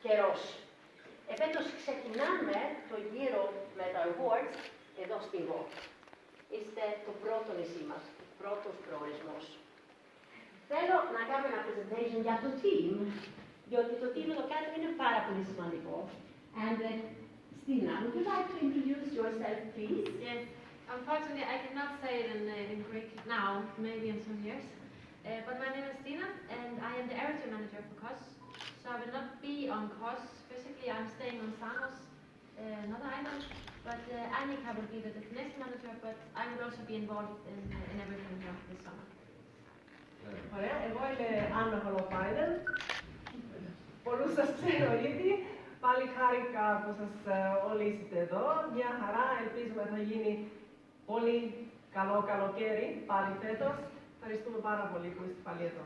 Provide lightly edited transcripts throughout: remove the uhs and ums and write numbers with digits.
καιρός. Εφέτος ξεκινάμε το γύρο με τα awards εδώ στην Go. Είστε το πρώτο νησί μας, ο πρώτος προορισμός. Θέλω να κάνω ένα presentation για το team, διότι το team εδώ κάτω είναι πάρα πολύ σημαντικό. And Stina, would you like to introduce yourself, please? Yes. Unfortunately, I cannot say it in Greek now, maybe in some years. But my name is Stina, and I am the area manager for KOS. So I will not be on KOS. Physically, I'm staying on Samos, another island. But Annika will be the destination manager, but I will also be involved in everything here this summer. Ωραία, εγώ είμαι Άννα Χολοπάινεν. Πολλούς σας ξέρω ήδη. Πάλι χάρηκα που σας όλοι είστε εδώ. Μια χαρά, ελπίζουμε θα γίνει πολύ καλό καλοκαίρι πάλι φέτος. Ευχαριστούμε πάρα πολύ που είστε πάλι εδώ.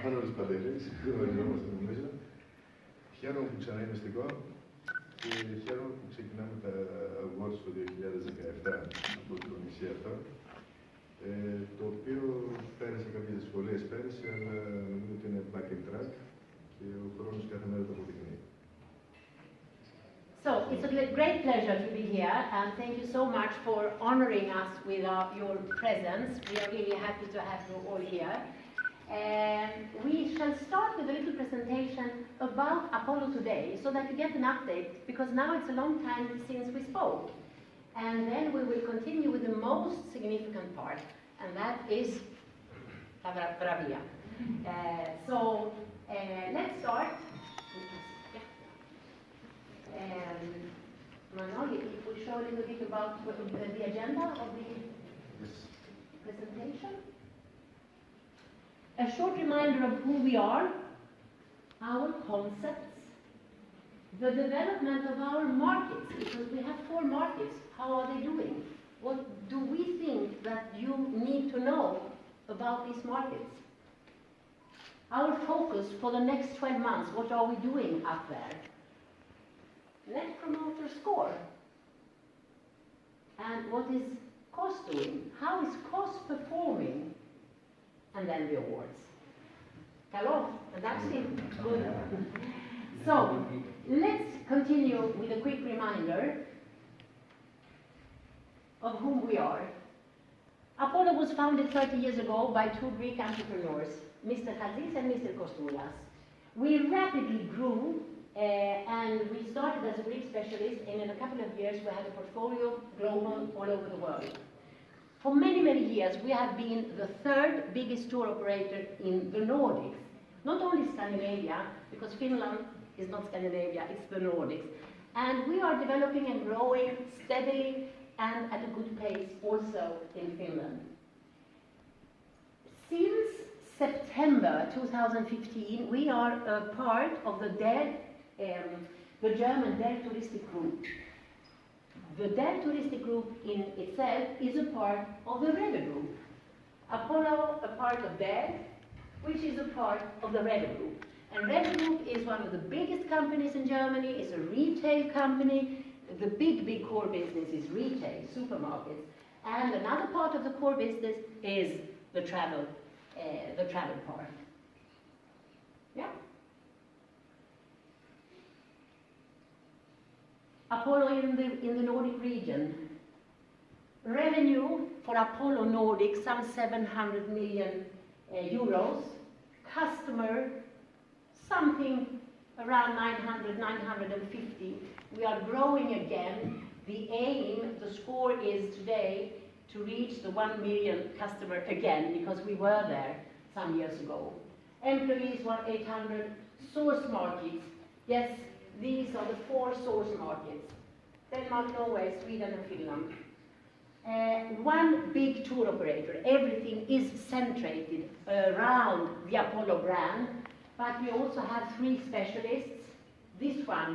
Άννος Παντελής, γνωριζόμαστε νομίζω. Χαίρομαι που ξανά είμαι στην ΚΟ και χαίρομαι που ξεκινάμε τα awards το 2017 από το νησί αυτό. Το οποίο πέρασε κάποιες δυσκολίες πέρυσι, αλλά νομίζω ότι είναι back in track και ο χρόνος κάθε μέρα το αποδεικνύει. So, it's a great pleasure to be here, and thank you so much for honoring us with your presence. We are really happy to have you all here. We shall start with a little presentation about Apollo today, so that you get an update, because now it's a long time since we spoke. And then we will continue with the most significant part, and that is Bravia. Let's start. Manoli, if we show a little bit about the agenda of the presentation. A short reminder of who we are, our concepts, the development of our markets, because we have 4 markets. How are they doing? What do we think that you need to know about these markets? Our focus for the next 12 months, what are we doing up there? Net Promoter Score. And what is KOS doing? How is KOS performing? And then the awards. Hello, and that's it. Good. So, let's continue with a quick reminder of whom we are. Apollo was founded 30 years ago by 2 Greek entrepreneurs, Mr. Hadis and Mr. Kostoulas. We rapidly grew, and we started as a Greek specialist, and in a couple of years we had a portfolio global all over the world. For many, many years, we have been the 3rd biggest tour operator in the Nordics. Not only Scandinavia, because Finland is not Scandinavia, it's the Nordics. And we are developing and growing steadily and at a good pace also in Finland. Since September 2015, we are a part of the German DER Touristic Group. The DER Touristic Group in itself is a part of the Reder Group. Apollo, a part of DER, which is a part of the Reder Group. And Reder Group is one of the biggest companies in Germany, it's a retail company. The big core business is retail, supermarkets. And another part of the core business is the travel part. Yeah? Apollo in the Nordic region. Revenue for Apollo Nordic, some 700 million euros. Customer, something around 900, 950. We are growing again. The aim, the score is today to reach the 1 million customer again, because we were there some years ago. Employees were 800. Source markets. Yes, these are the 4 source markets. Denmark, Norway, Sweden and Finland. One big tour operator. Everything is centrated around the Apollo brand, but we also have 3 specialists. This one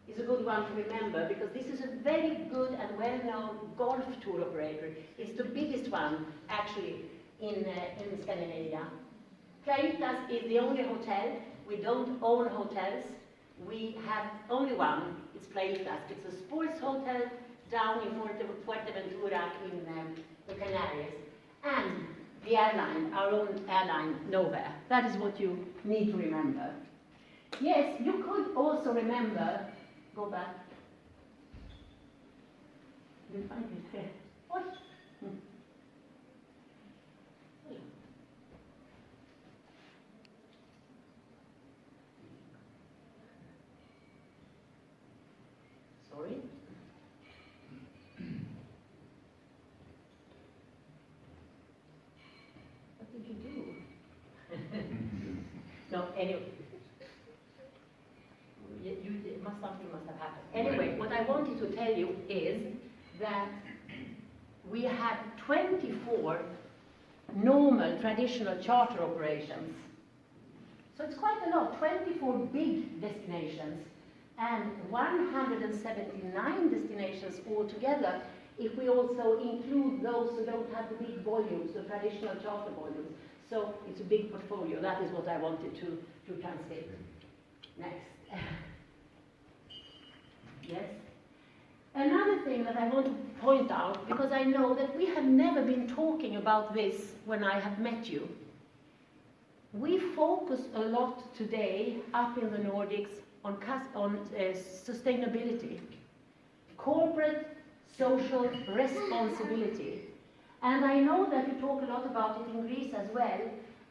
is a good one to remember, because this is a very good and well-known golf tour operator. It's the biggest one, actually, in Scandinavia. Claritas is the only hotel. We don't own hotels. We have only one. It's Claritas. It's a sports hotel down in Fuerteventura in the Canaries. And the airline, our own airline, nowhere. That is what you need to remember. Yes, you could also remember, go back. You find it here. What? Sorry. What did you do? No, anyway. Something must have happened. Anyway, what I wanted to tell you is that we had 24 normal, traditional charter operations. So it's quite a lot, 24 big destinations and 179 destinations altogether if we also include those who don't have the big volumes, the traditional charter volumes. So it's a big portfolio. That is what I wanted to translate. Next. Yes. Another thing that I want to point out, because I know that we have never been talking about this when I have met you. We focus a lot today up in the Nordics on sustainability, corporate social responsibility. And I know that you talk a lot about it in Greece as well.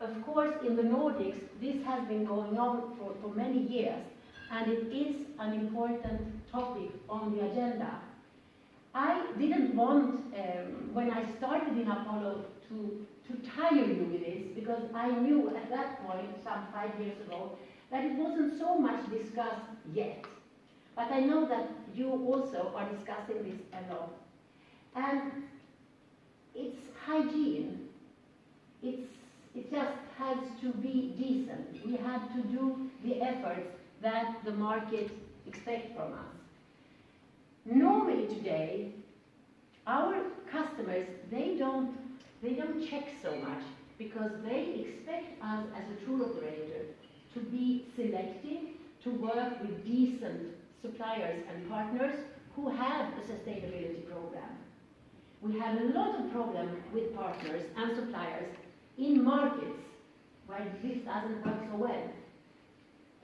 Of course, in the Nordics, this has been going on for many years, and it is an important topic on the agenda. I didn't want, when I started in Apollo, to tire you with this, because I knew at that point, some 5 years ago, that it wasn't so much discussed yet. But I know that you also are discussing this a lot. And it's hygiene. It just has to be decent. We have to do the efforts that the market expects from us. Normally today, our customers, they don't check so much because they expect us as a tour operator to be selective, to work with decent suppliers and partners who have a sustainability program. We have a lot of problems with partners and suppliers in markets where this doesn't work so well.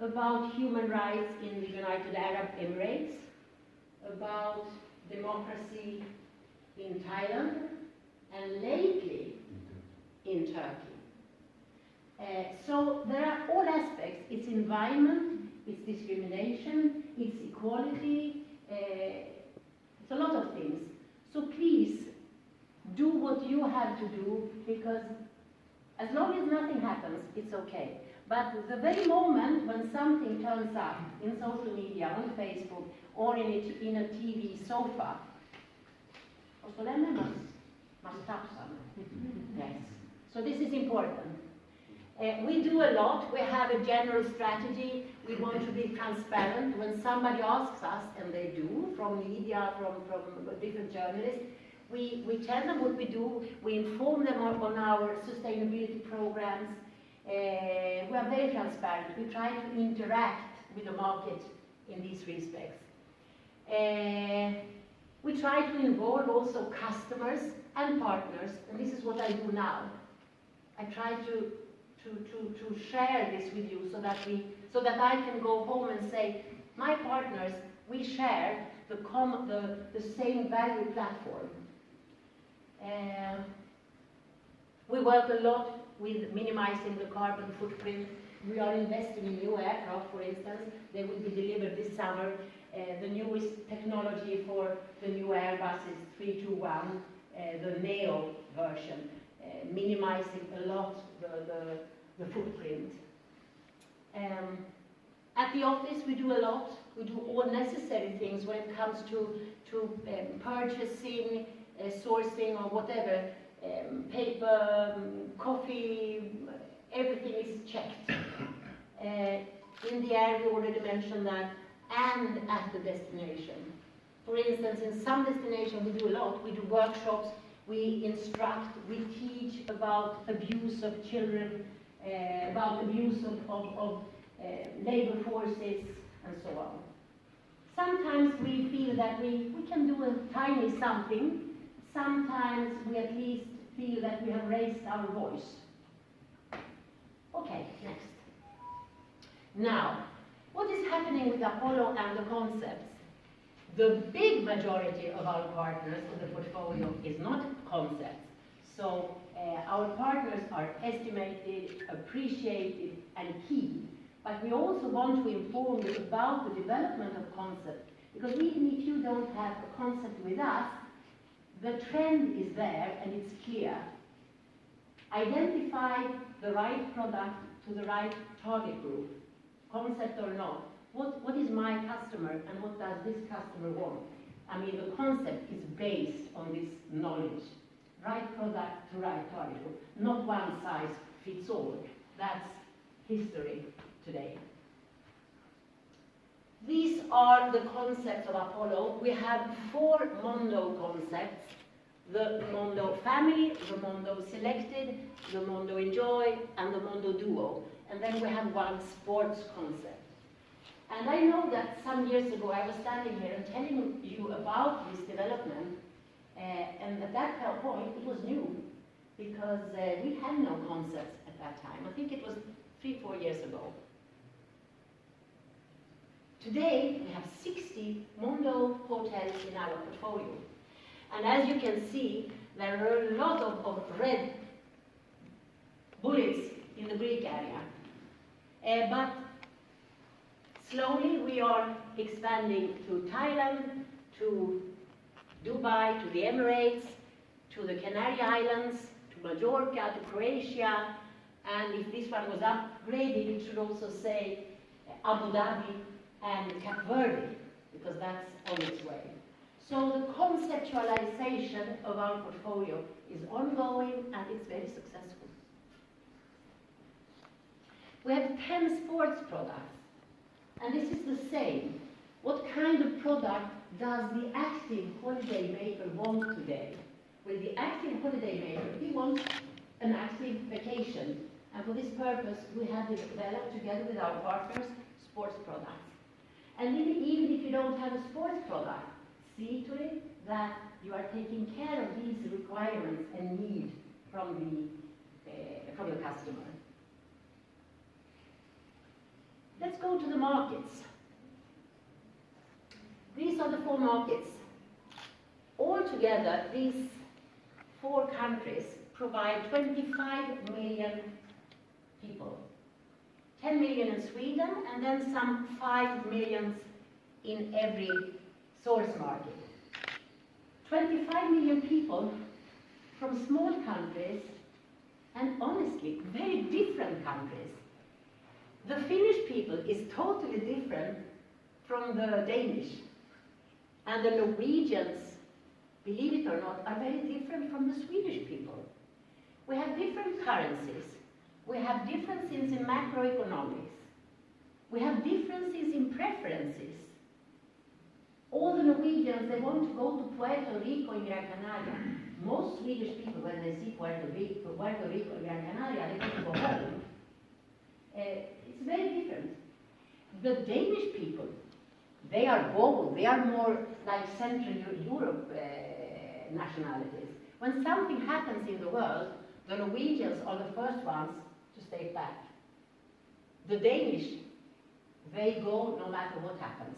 About human rights in the United Arab Emirates, about democracy in Thailand, and lately in Turkey. So there are all aspects. It's environment, it's discrimination, it's equality, it's a lot of things. So please, do what you have to do, because as long as nothing happens, it's okay. But the very moment when something turns up in social media, on Facebook, or in a TV sofa, must stop some. Yes. So this is important. We do a lot. We have a general strategy. We want to be transparent. When somebody asks us, and they do, from media, from different journalists, we tell them what we do. We inform them on our sustainability programs. We are very transparent. We try to interact with the market in these respects. We try to involve also customers and partners, and this is what I do now. I try to share this with you so that I can go home and say, my partners, we share the same value platform. We work a lot with minimizing the carbon footprint. We are investing in new aircraft, for instance. They will be delivered this summer. The newest technology for the new Airbus is 321, the Neo version, minimizing a lot the footprint. At the office, we do a lot. We do all necessary things when it comes to purchasing, sourcing, or whatever. Paper, coffee, everything is checked. In the air, we already mentioned that, and at the destination. For instance, in some destinations we do a lot. We do workshops, we instruct, we teach about abuse of children, about abuse of labor forces, and so on. Sometimes we feel that we can do a tiny something. Sometimes we at least feel that we have raised our voice. Okay, next. Now, what is happening with Apollo and the concepts? The big majority of our partners in the portfolio is not concepts. So our partners are estimated, appreciated, and key. But we also want to inform you about the development of concepts, because even if you don't have a concept with us, the trend is there and it's clear. Identify the right product to the right target group, concept or not. What is my customer and what does this customer want? I mean, the concept is based on this knowledge. Right product to right target group, not one size fits all. That's history today. These are the concepts of Apollo. We have 4 Mondo concepts: the Mondo family, the Mondo selected, the Mondo enjoy, and the Mondo duo. And then we have 1 sports concept. And I know that some years ago I was standing here and telling you about this development, and at that point it was new, because we had no concepts at that time. I think it was 3-4 years ago. Today we have 60 Mondo hotels in our portfolio. And as you can see, there are a lot of red bullets in the Greek area. But slowly we are expanding to Thailand, to Dubai, to the Emirates, to the Canary Islands, to Majorca, to Croatia, and if this one was upgraded, it should also say Abu Dhabi and Cape Verde, because that's on its way. So the conceptualization of our portfolio is ongoing and it's very successful. We have 10 sports products, and this is the same. What kind of product does the active holiday maker want today? Well, the active holiday maker, he wants an active vacation. And for this purpose, we have developed, together with our partners, sports products. And even if you don't have a sports product, see to it that you are taking care of these requirements and needs from the customer. Let's go to the markets. These are the 4 markets. Altogether, these 4 countries provide 25 million people. 10 million in Sweden, and then some 5 million in every source market. 25 million people from small countries, and honestly, very different countries. The Finnish people is totally different from the Danish. And the Norwegians, believe it or not, are very different from the Swedish people. We have different currencies. We have differences in macroeconomics. We have differences in preferences. All the Norwegians, they want to go to Puerto Rico and Gran Canaria. Most Swedish people, when they see Puerto Rico and Gran Canaria, they want to go home. It's very different. The Danish people, they are bold. They are more like Central Europe nationalities. When something happens in the world, the Norwegians are the first ones to stay back. The Danish, they go no matter what happens.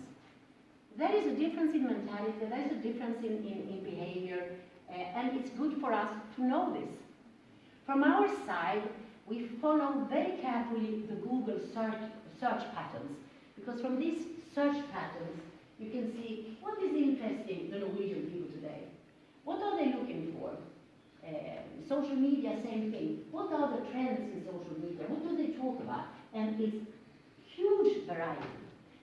There is a difference in mentality, there is a difference in behavior, and it's good for us to know this. From our side, we follow very carefully the Google search patterns, because from these search patterns, you can see what is interesting the Norwegian people today. What are they looking for? Social media, same thing. What are the trends in social media? What do they talk about? And it's huge variety.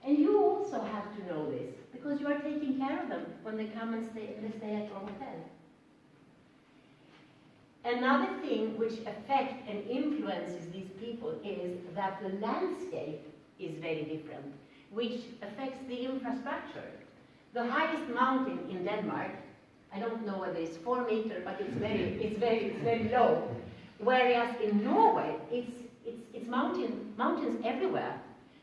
And you also have to know this, because you are taking care of them when they come and stay at your hotel. Another thing which affects and influences these people is that the landscape is very different, which affects the infrastructure. The highest mountain in Denmark, I don't know whether it's 4 meters, but it's very low. Whereas in Norway, it's mountains everywhere.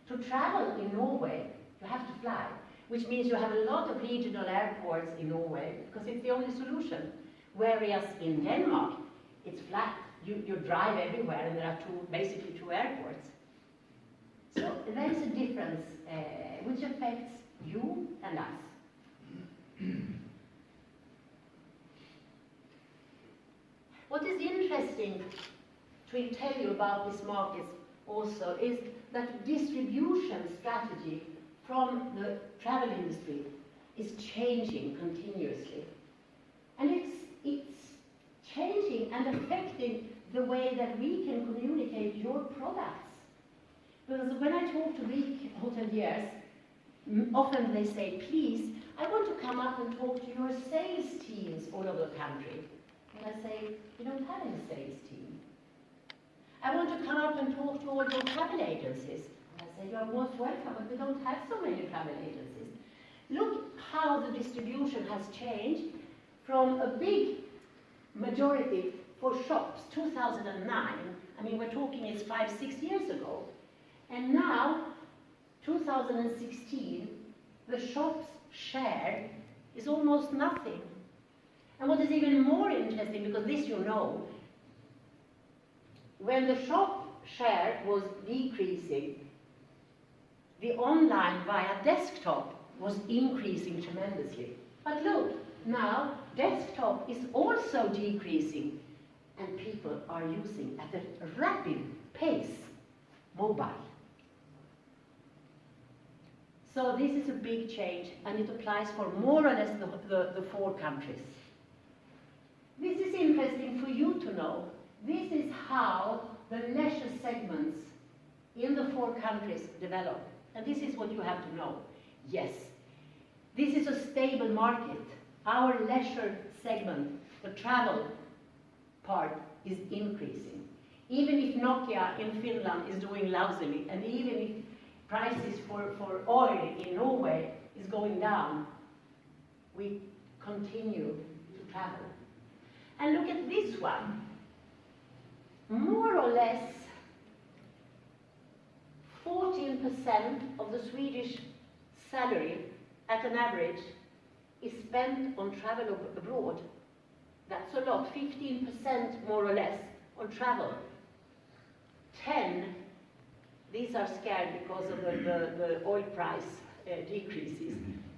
To travel in Norway, you have to fly, which means you have a lot of regional airports in Norway, because it's the only solution. Whereas in Denmark, it's flat. You drive everywhere, and there are basically two airports. So there is a difference which affects you and us. What is interesting to tell you about these markets also is that distribution strategy from the travel industry is changing continuously. And it's changing and affecting the way that we can communicate your products. Because when I talk to big hoteliers, often they say, please, I want to come up and talk to your sales teams all over the country. And I say, you don't have any sales team. I want to come up and talk to all your travel agencies. And I say, you are most welcome, but we don't have so many travel agencies. Look how the distribution has changed from a big majority for shops, 2009. I mean, we're talking it's 5-6 years ago. And now, 2016, the shop's share is almost nothing. And what is even more interesting, because this you know, when the shop share was decreasing, the online via desktop was increasing tremendously. But look, now desktop is also decreasing, and people are using at a rapid pace mobile. So this is a big change, and it applies for more or less the 4 countries. This is interesting for you to know. This is how the leisure segments in the 4 countries develop. And this is what you have to know. Yes, this is a stable market. Our leisure segment, the travel part, is increasing. Even if Nokia in Finland is doing lousily, and even if prices for oil in Norway is going down, we continue to travel. And look at this one. More or less 14% of the Swedish salary at an average is spent on travel abroad. That's a lot, 15% more or less on travel. 10, these are scared because of the oil price decreases.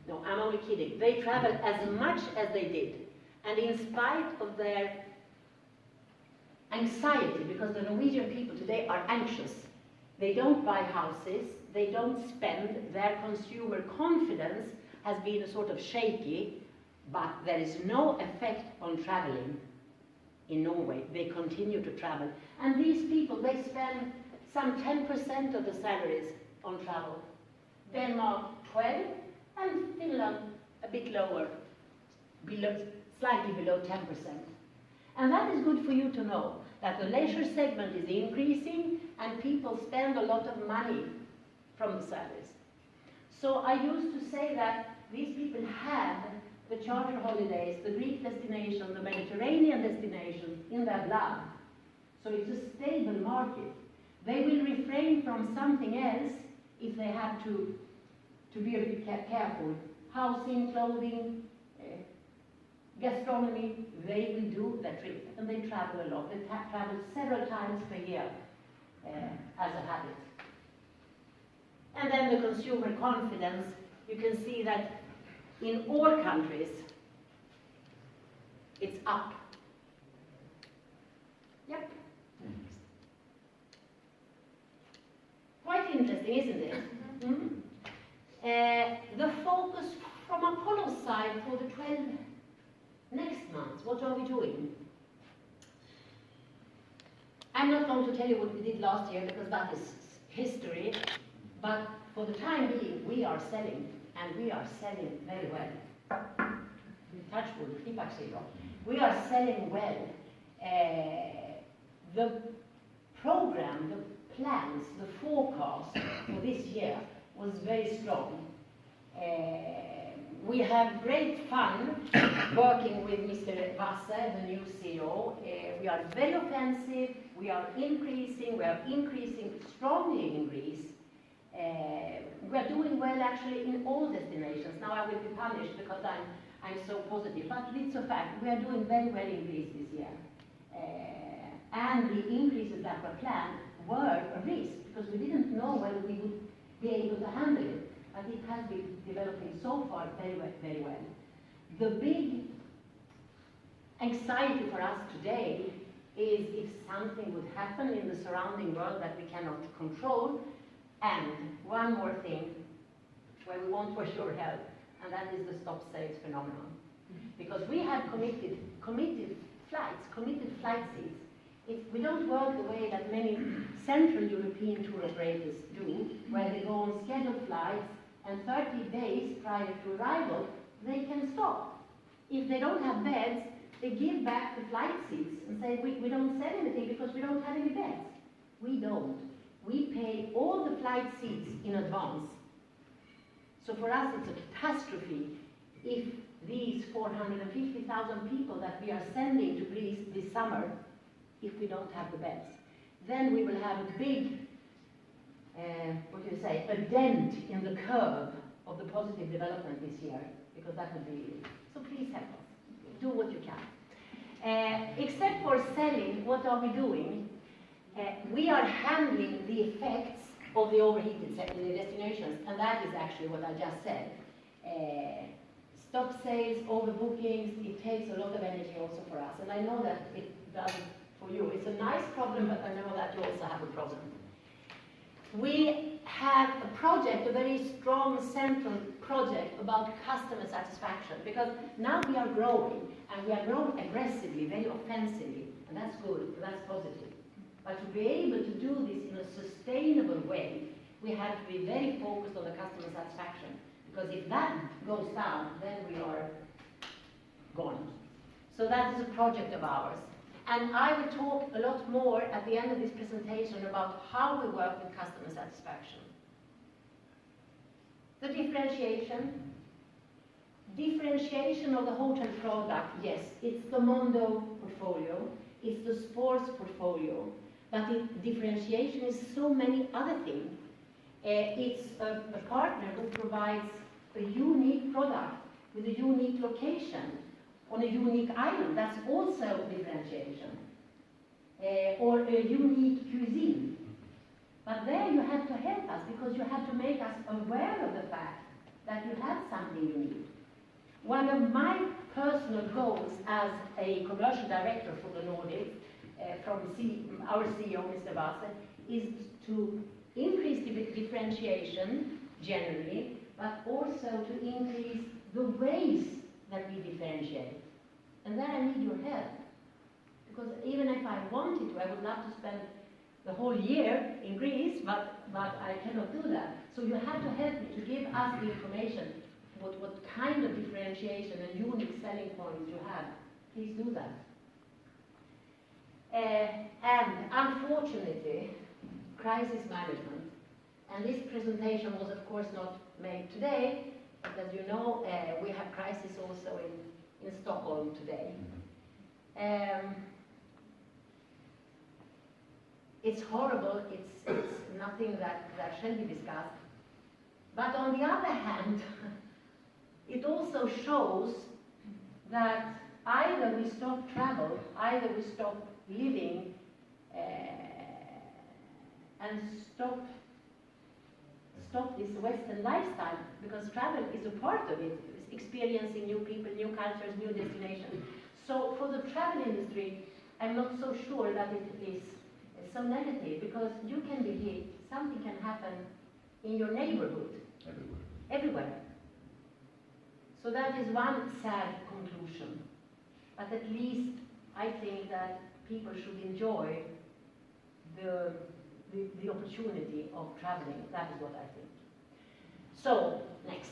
No, I'm only kidding. They travel as much as they did. And in spite of their anxiety, because the Norwegian people today are anxious, they don't buy houses, they don't spend, their consumer confidence has been sort of shaky, but there is no effect on traveling in Norway. They continue to travel. And these people, they spend some 10% of the salaries on travel. Denmark 12, and Finland a bit lower, slightly below 10%. And that is good for you to know, that the leisure segment is increasing and people spend a lot of money from the salaries. So I used to say that these people have the charter holidays, the Greek destination, the Mediterranean destination in their blood. So it's a stable market. They will refrain from something else if they have to be a bit careful. Housing, clothing, gastronomy, they will do that trip, and they travel a lot. They travel several times per year as a habit. And then the consumer confidence, you can see that in all countries, it's up. Yep. Quite interesting, isn't it? Mm-hmm. The focus from Apollo's side for the 12 next month, what are we doing? I'm not going to tell you what we did last year because that is history, but for the time being, we are selling, and we are selling very well. Touch wood, we are selling well. The program, the plans, the forecast for this year was very strong. We have great fun working with Mr. Wasser, the new CEO. We are very offensive, we are increasing strongly in Greece. We are doing well actually in all destinations. Now I will be punished because I'm so positive, but it's a fact. We are doing very well in Greece this year. and the increases that were planned were a risk, because we didn't know whether we would be able to handle it. But it has been developing so far very well, very well. The big anxiety for us today is if something would happen in the surrounding world that we cannot control. And one more thing, where we want for your help, and that is the stop sales phenomenon. Because we have committed flight seats. We don't work the way that many Central European tour operators do, where they go on scheduled flights and 30 days prior to arrival, they can stop. If they don't have beds, they give back the flight seats and say, we don't sell anything because we don't have any beds. We don't. We pay all the flight seats in advance. So for us, it's a catastrophe if these 450,000 people that we are sending to Greece this summer, if we don't have the beds. Then we will have a big, a dent in the curve of the positive development this year, because that would be, so please help us. Do what you can. Except for selling, what are we doing? We are handling the effects of the overheated destinations, and that is actually what I just said. Stop sales, overbookings, it takes a lot of energy also for us, and I know that it does for you. It's a nice problem, but I know that you also have a problem. We have a project, a very strong central project about customer satisfaction, because now we are growing, and we are growing aggressively, very offensively, and that's good, that's positive. But to be able to do this in a sustainable way, we have to be very focused on the customer satisfaction, because if that goes down, then we are gone. So that is a project of ours. And I will talk a lot more at the end of this presentation about how we work with customer satisfaction. The differentiation of the hotel product, yes, it's the Mondo portfolio, it's the sports portfolio, but differentiation is so many other things. It's a partner who provides a unique product with a unique location on a unique island. That's also differentiation. Or a unique cuisine. But there you have to help us, because you have to make us aware of the fact that you have something unique. One of my personal goals as a commercial director for the Nordics, from our CEO, Mr. Vasse, is to increase the differentiation generally, but also to increase the ways that we differentiate. And there I need your help. Because even if I wanted to, I would love to spend the whole year in Greece, but I cannot do that. So you have to help me to give us the information, what kind of differentiation and unique selling points you have. Please do that. And unfortunately, crisis management. And this presentation was of course not made today, but as you know, we have crisis also in Stockholm today. It's horrible, it's nothing that shall be discussed. But on the other hand, it also shows that either we stop travel, either we stop living and stop this Western lifestyle, because travel is a part of it, it's experiencing new people, new cultures, new destinations. So for the travel industry, I'm not so sure that it is so negative, because you can be hit, something can happen in your neighborhood. Everywhere. So that is one sad conclusion. But at least I think that people should enjoy the opportunity of traveling. That is what I think. So, next.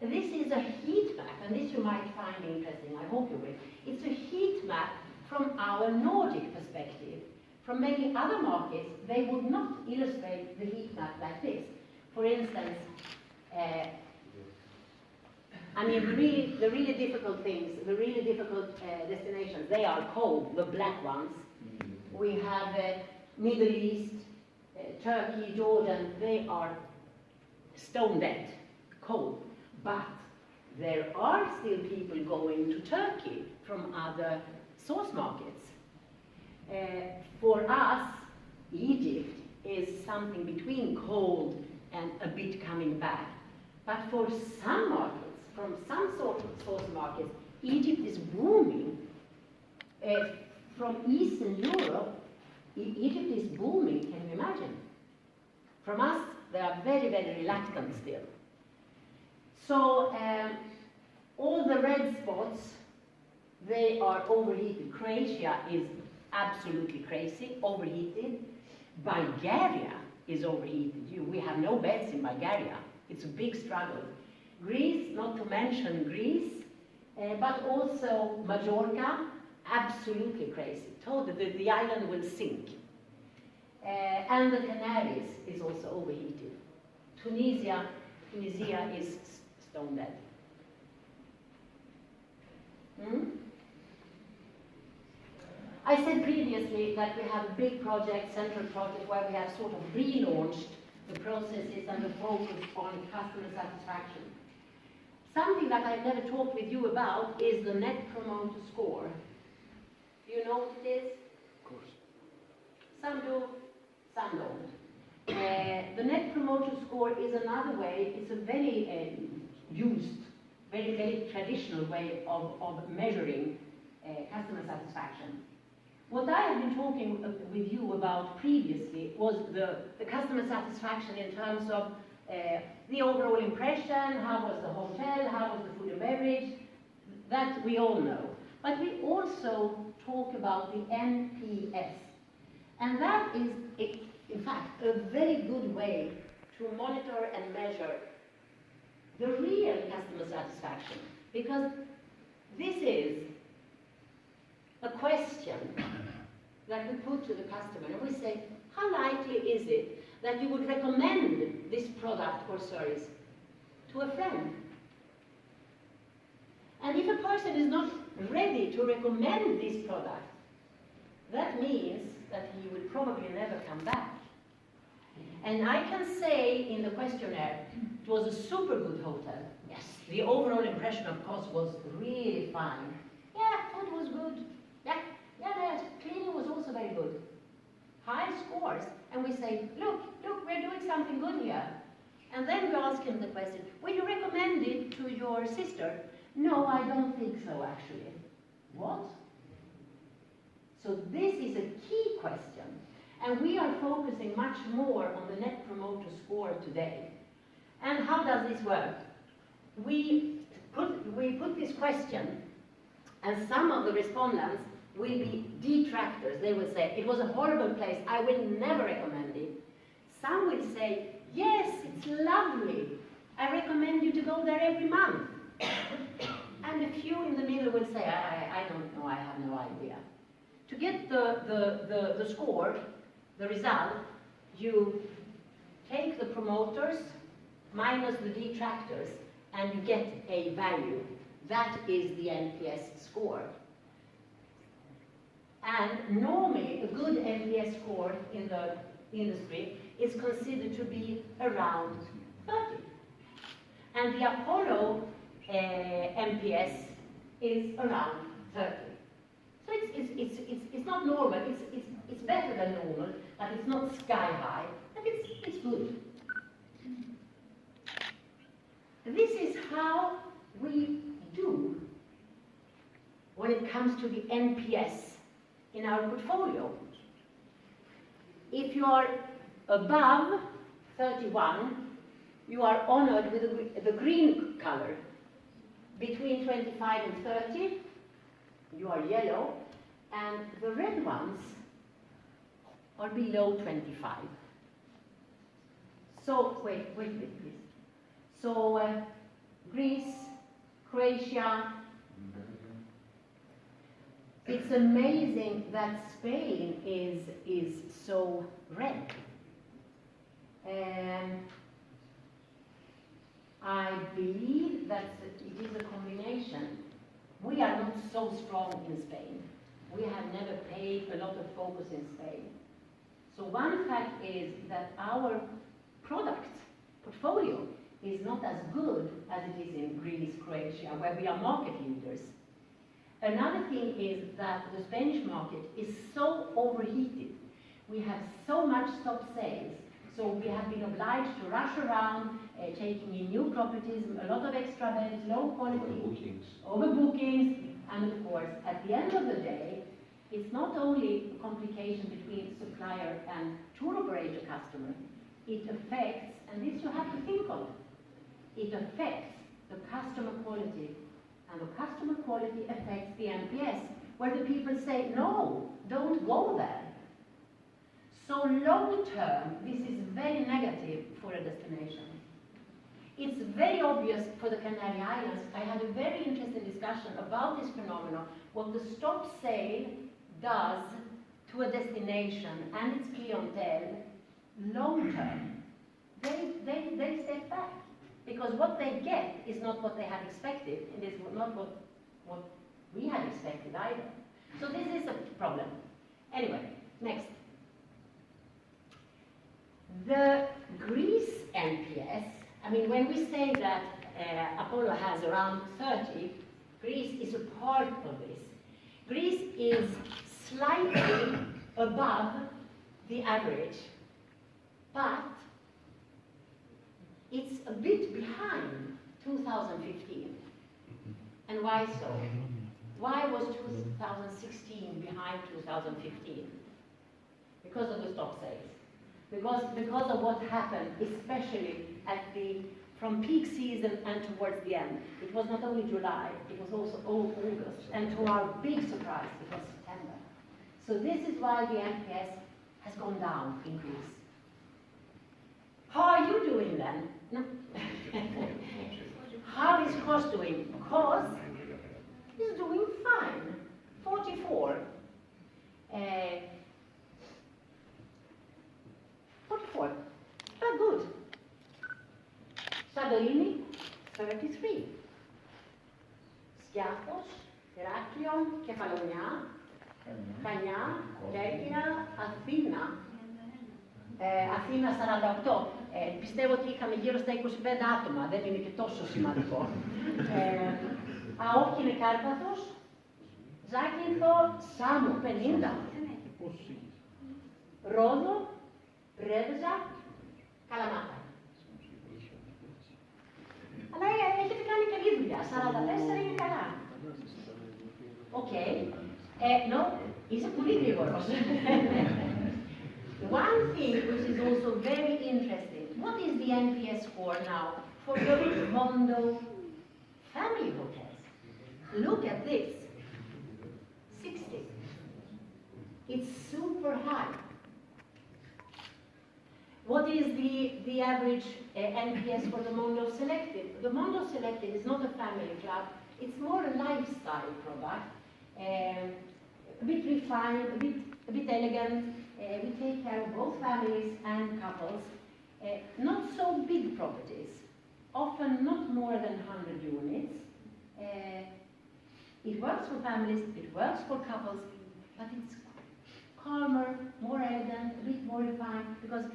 This is a heat map, and this you might find interesting, I hope you will. It's a heat map from our Nordic perspective. From many other markets, they would not illustrate the heat map like this. For instance, I mean, the really difficult things, the really difficult destinations, they are cold, the black ones. We have Middle East, Turkey, Jordan, they are stone dead, cold. But there are still people going to Turkey from other source markets. For us, Egypt is something between cold and a bit coming back. But for some markets, from some sort of source markets, Egypt is booming. From Eastern Europe, Egypt is booming, can you imagine? From us, they are very, very reluctant still. So all the red spots, they are overheated. Croatia is absolutely crazy, overheated. Bulgaria is overheated. We have no beds in Bulgaria. It's a big struggle. Greece, not to mention Greece, but also Majorca, absolutely crazy. Totally, the island will sink. And the Canaries is also overheated. Tunisia is stone dead. I said previously that we have a big project, central project, where we have sort of relaunched the processes and the focus on customer satisfaction. Something that I've never talked with you about is the Net Promoter Score. Do you know what it is? Of course. Some do, some don't. The Net Promoter Score is another way, it's a very used, very traditional way of measuring customer satisfaction. What I have been talking with you about previously was the customer satisfaction in terms of the overall impression, how was the hotel, how was the food and beverage, that we all know. But we also talk about the NPS. And that is, in fact, a very good way to monitor and measure the real customer satisfaction. Because this is a question that we put to the customer, and we say, how likely is it that you would recommend this product or service to a friend? And if a person is not ready to recommend this product, that means that he will probably never come back. And I can say in the questionnaire, it was a super good hotel. Yes, the overall impression, of course, was really fine. Yeah, food was good. Yeah, cleaning was also very good. High scores. And we say, look, we're doing something good here. And then we ask him the question, will you recommend it to your sister? No, I don't think so, actually. What? So this is a key question. And we are focusing much more on the Net Promoter Score today. And how does this work? We put this question, and some of the respondents will be detractors. They will say, it was a horrible place, I will never recommend it. Some will say, yes, it's lovely, I recommend you to go there every month. And a few in the middle will say, I don't know, I have no idea. To get the score, the result, you take the promoters minus the detractors, and you get a value. That is the NPS score. And normally, a good NPS score in the industry is considered to be around 30. And the Apollo NPS is around 30. So it's not normal, it's better than normal, but it's not sky high, but it's good. This is how we do when it comes to the NPS in our portfolio. If you are above 31, you are honored with the green color. Between 25 and 30, you are yellow, and the red ones are below 25. So, wait a minute, please. So, Greece, Croatia, it's amazing that Spain is so red. I believe that it is a combination. We are not so strong in Spain. We have never paid a lot of focus in Spain. So one fact is that our product portfolio is not as good as it is in Greece, Croatia, where we are market leaders. Another thing is that the Spanish market is so overheated. We have so much stop sales, so we have been obliged to rush around, taking in new properties, a lot of extra beds, low quality, overbookings, and of course, at the end of the day, it's not only a complication between supplier and tour operator customer, it affects, and this you have to think of, it affects the customer quality, and the customer quality affects the NPS, where the people say, no, don't go there. So long term, this is very negative for a destination. It's very obvious for the Canary Islands. I had a very interesting discussion about this phenomenon, what the stop sale does to a destination and its clientele long term. They step back, because what they get is not what they had expected, and it's not what we had expected either. So this is a problem. Anyway, next. The Greece NPS, I mean, when we say that Apollo has around 30, Greece is a part of this. Greece is slightly above the average, but it's a bit behind 2015. And why so? Why was 2016 behind 2015? Because of the stop sales. Because of what happened, especially from peak season and towards the end. It was not only July, it was also August, and to our big surprise, it was September. So this is why the NPS has gone down in Greece. How are you doing then? No. How is Kos doing? Kos is doing fine. 44. 44. But good. Santorini, 33. Skiathos, Heraklion, Kefalonia, Chania, Kerkina, Αθήνα. Αθήνα 48. Πιστεύω ότι είχαμε γύρω στα 25 άτομα, δεν είναι και τόσο σημαντικό. Αόκινε Κάρπαθος, Ζάκυνθο, Σάμο 50. Ρόδο, Ρέδζα, Καλαμάτα. Αλλά έχετε κάνει καλή δουλειά, 44 είναι καλά. Οκ. No, είσαι πολύ γρήγορος. One thing which is also very interesting, what is the NPS score now for the Mondo family hotels? Look at this, 60. It's super high. What is the average NPS for the Mondo Selected? The Mondo Selected is not a family club, it's more a lifestyle product, a bit refined, a bit elegant. We take care of both families and couples. Not so big properties, often not more than 100 units. It works for families, it works for couples, but it's calmer, more elegant, a bit more refined, because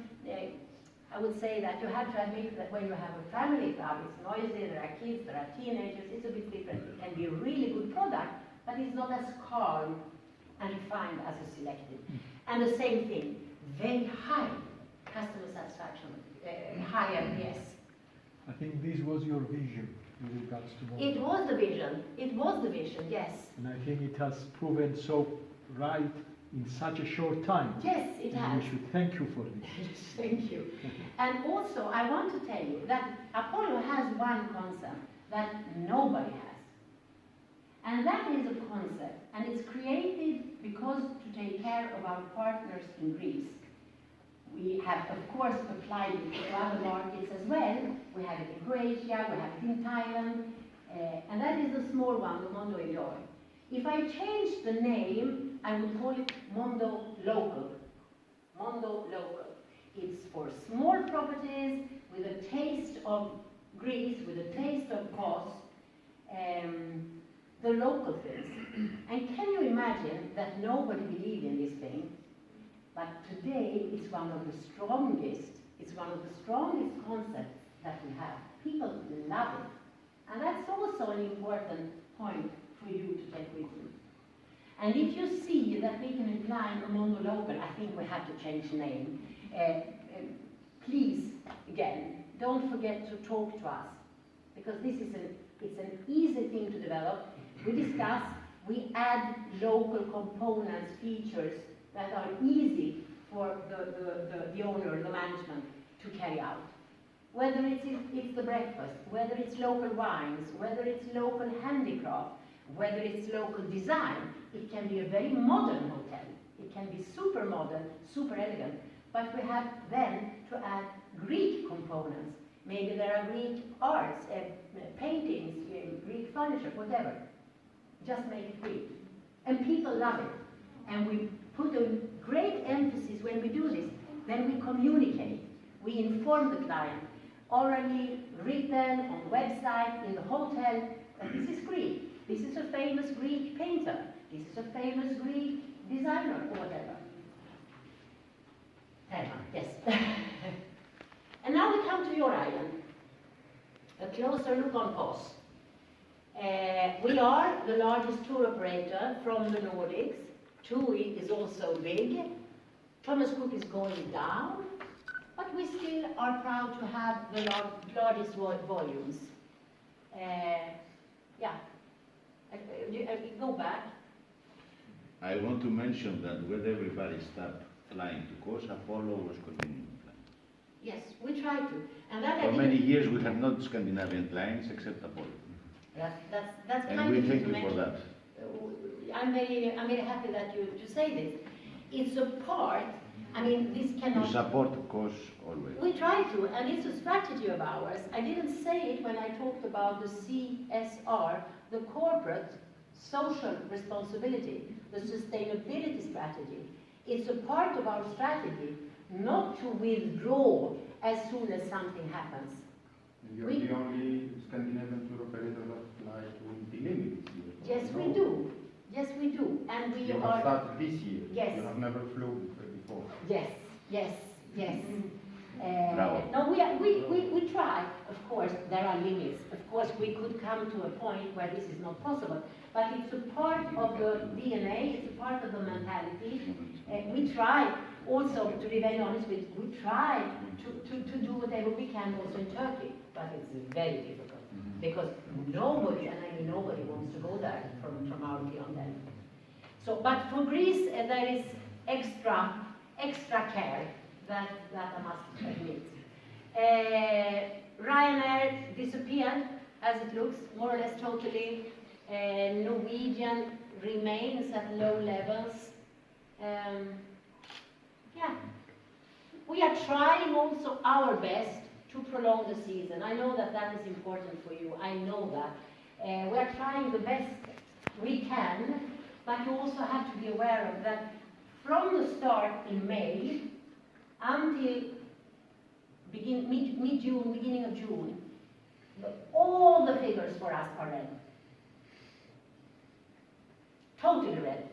I would say that you have to admit that when you have a family club, it's noisy, there are kids, there are teenagers, it's a bit different. It can be a really good product, but it's not as calm and refined as a Selected. And the same thing, very high customer satisfaction, high NPS. I think this was your vision with regards to Mondo. It was the vision, yes. And I think it has proven so right in such a short time. Yes, it has. And we should thank you for this. Thank you. And also, I want to tell you that Apollo has one concept that nobody has. And that is a concept, and it's created because to take care of our partners in Greece. We have, of course, applied it to other markets as well. We have it in Croatia, we have it in Thailand, and that is the small one, the Mondo Enjoy. If I change the name, I would call it Mondo Local. Mondo Local. It's for small properties with a taste of Greece, with a taste of Kos, the local things. And can you imagine that nobody believed in this thing? But today it's one of the strongest concepts that we have. People love it. And that's also an important point for you to take with you. And if you see that we can imply a monolocal, I think we have to change the name. Please, again, don't forget to talk to us, because this is it's an easy thing to develop. We discuss, we add local components, features that are easy for the owner, the management, to carry out. Whether it's the breakfast, whether it's local wines, whether it's local handicraft, whether it's local design, it can be a very modern hotel. It can be super modern, super elegant, but we have then to add Greek components. Maybe there are Greek arts, paintings, Greek furniture, whatever. Just make it Greek. And people love it. And we put a great emphasis when we do this. Then we communicate. We inform the client, orally, written, on website, in the hotel, that this is Greek. This is a famous Greek painter. This is a famous Greek designer, or whatever. Yes. And now we come to your island. A closer look on Kos. We are the largest tour operator from the Nordics. TUI is also big. Thomas Cook is going down, but we still are proud to have the largest volumes. Go back. I want to mention that when everybody stopped flying to Kos, Apollo was continuing flying. Yes, we try to. And that For many years we have not Scandinavian lines except Apollo. That's And kind we of thank to you for mention. that. I'm very happy that you say this. It's a part. I mean, this cannot. You support Kos always. We try to, and it's a strategy of ours. I didn't say it when I talked about the CSR, the corporate social responsibility, the sustainability strategy. It's a part of our strategy not to withdraw as soon as something happens. You're the only Scandinavian tour operator that flies with the limits. Yes, we do. Yes, we do. And we You have are. started this year. Yes. You have never flown before. Yes, yes, yes. Bravo. No, we try. Of course, there are limits. Of course, we could come to a point where this is not possible. But it's a part of the DNA, it's a part of the mentality. We try also, to be very honest with you, we try to do whatever we can also in Turkey. But it's very difficult. Because nobody, and I mean nobody, wants to go there from our clientele. So, but for Greece, there is extra care that I must admit. Ryanair disappeared, as it looks, more or less totally. Norwegian remains at low levels. We are trying also our best to prolong the season. I know that that is important for you. I know that. We are trying the best we can, but you also have to be aware of that from the start in May until mid-June, beginning of June, all the figures for us are red. Totally red.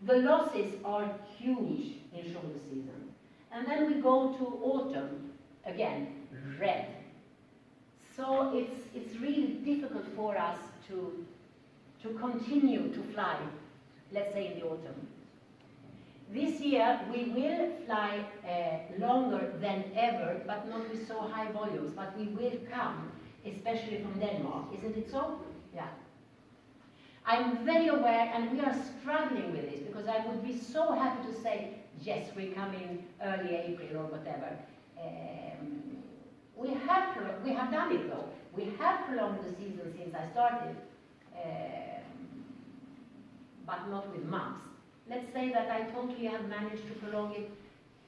The losses are huge in shoulder season. And then we go to autumn, again, red. So it's really difficult for us to continue to fly, let's say in the autumn. This year we will fly longer than ever, but not with so high volumes, but we will come, especially from Denmark. Isn't it so? Yeah. I'm very aware, and we are struggling with this, because I would be so happy to say, yes, we come in early April or whatever. We have done it though. We have prolonged the season since I started, but not with months. Let's say that I totally have managed to prolong it.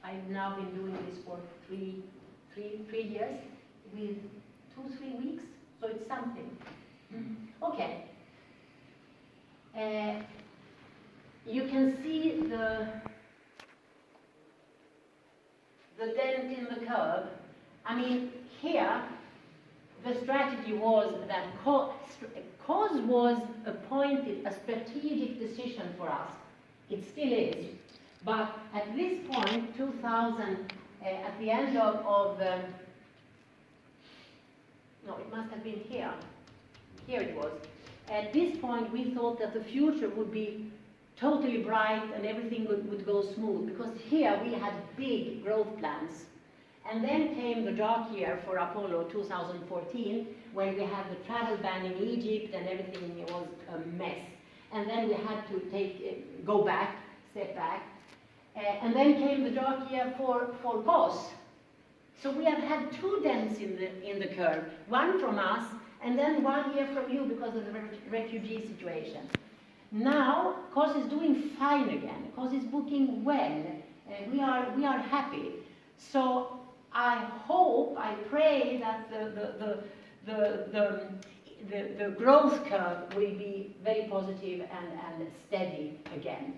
I've now been doing this for three years with 2-3 weeks, so it's something. Okay. You can see the dent in the curve. I mean, here, the strategy was that COS was appointed a strategic decision for us. It still is. But at this point, 2000, at the end of no, it must have been here. Here it was. At this point, we thought that the future would be totally bright and everything would go smooth, because here we had big growth plans. And then came the dark year for Apollo 2014, when we had the travel ban in Egypt and everything was a mess. And then we had to step back. And then came the dark year for COS. So we have had two dents in the curve, one from us and then 1 year from you because of the refugee situation. Now, COS is doing fine again. COS is booking well. We are happy. So I hope, I pray that the growth curve will be very positive and steady again.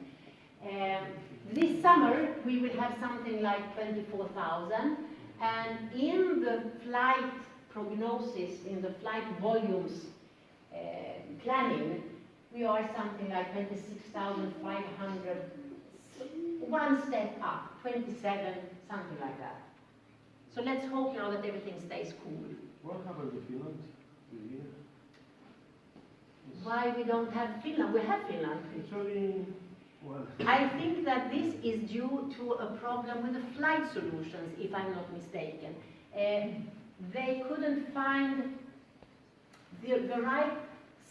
This summer, we will have something like 24,000, and in the flight prognosis, in the flight volumes planning, we are something like 26,500, one step up, 27, something like that. So let's hope now that everything stays cool. What happened to Finland? Do you hear? Why we don't have Finland? We have Finland. Actually, well, I think that this is due to a problem with the flight solutions, if I'm not mistaken. They couldn't find the right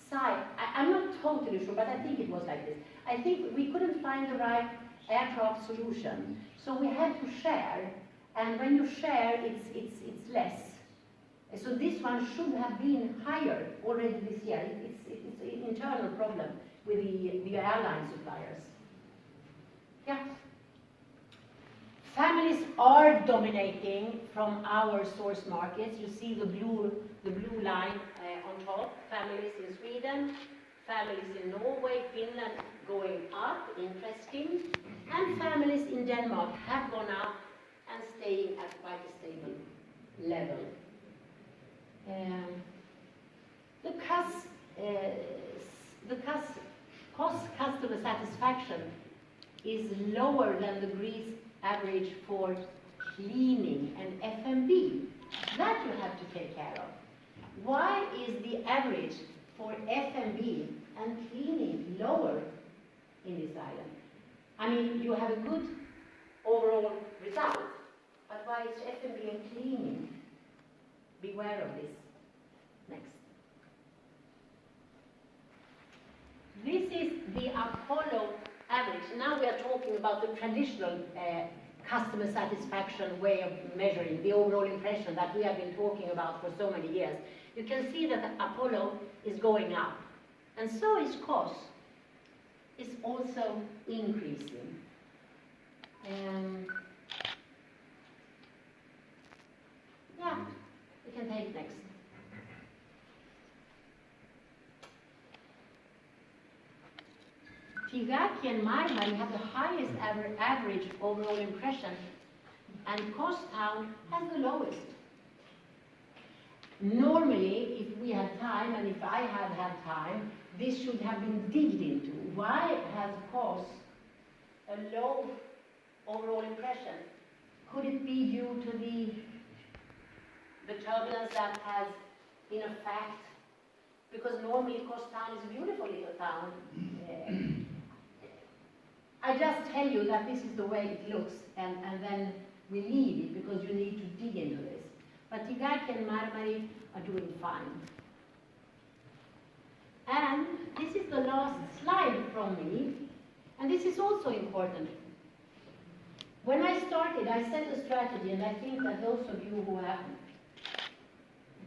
side. I'm not totally sure, but I think it was like this. I think we couldn't find the right aircraft solution, so we had to share. And when you share, it's less. So this one should have been higher already this year. It's an internal problem with the airline suppliers. Yeah. Families are dominating from our source markets. You see the blue line on top. Families in Sweden, families in Norway, Finland going up, interesting. And families in Denmark have gone up and staying at quite a stable level. The cost customer satisfaction is lower than the Greece average for cleaning and F&B. That you have to take care of. Why is the average for F&B and cleaning lower in this island? I mean, you have a good overall result, but why is F&B and cleaning? Beware of this. Next. This is the Apollo average. Now we are talking about the traditional customer satisfaction way of measuring the overall impression that we have been talking about for so many years. You can see that Apollo is going up, and so is COS. Is also increasing. Yeah, we can take next. Tigaki and Marmari have the highest average overall impression, and COS Town has the lowest. Normally, if we had time, and if I had had time, this should have been digged into. Why has COS a low overall impression? Could it be due to the turbulence that has been a fact? Because normally COS Town is a beautiful little town. I just tell you that this is the way it looks, and then we leave it because you need to dig into this. But Tigaki and Marmari are doing fine. And this is the last slide from me, and this is also important. When I started, I set a strategy, and I think that those of you who have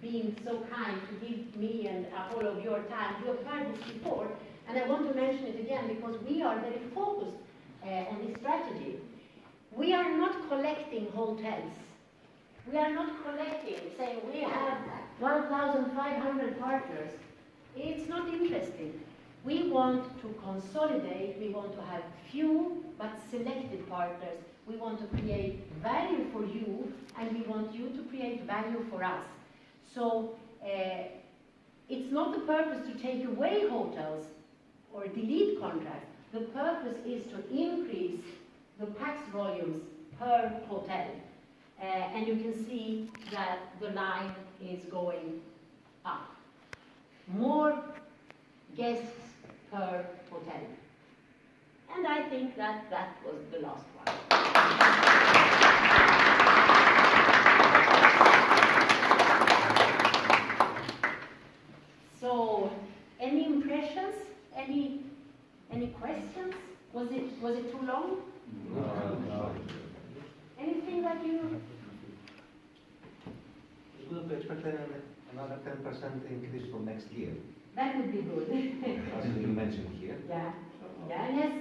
been so kind to give me and Apollo of your time, you have heard this before, and I want to mention it again because we are very focused on this strategy. We are not collecting hotels. We are not collecting, saying we have 1,500 partners. It's not interesting. We want to consolidate, we want to have few but selected partners. We want to create value for you, and we want you to create value for us. So it's not the purpose to take away hotels or delete contracts. The purpose is to increase the pax volumes per hotel. And you can see that the line is going up. More guests per hotel. And I think that that was the last one. So, any impressions? Any questions? Was it too long? No. Anything that you? It's good to expect another 10% increase for next year, That would be good. as you mentioned here. Yeah. Yeah. Yes.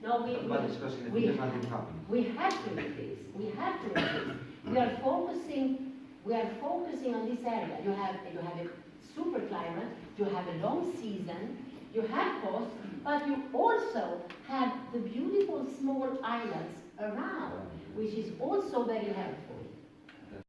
No, But discussing we it didn't happen. We have to increase. We have to increase. We are focusing on this area. You have a super climate. You have a long season. You have coast, but you also have the beautiful small islands around, which is also very helpful.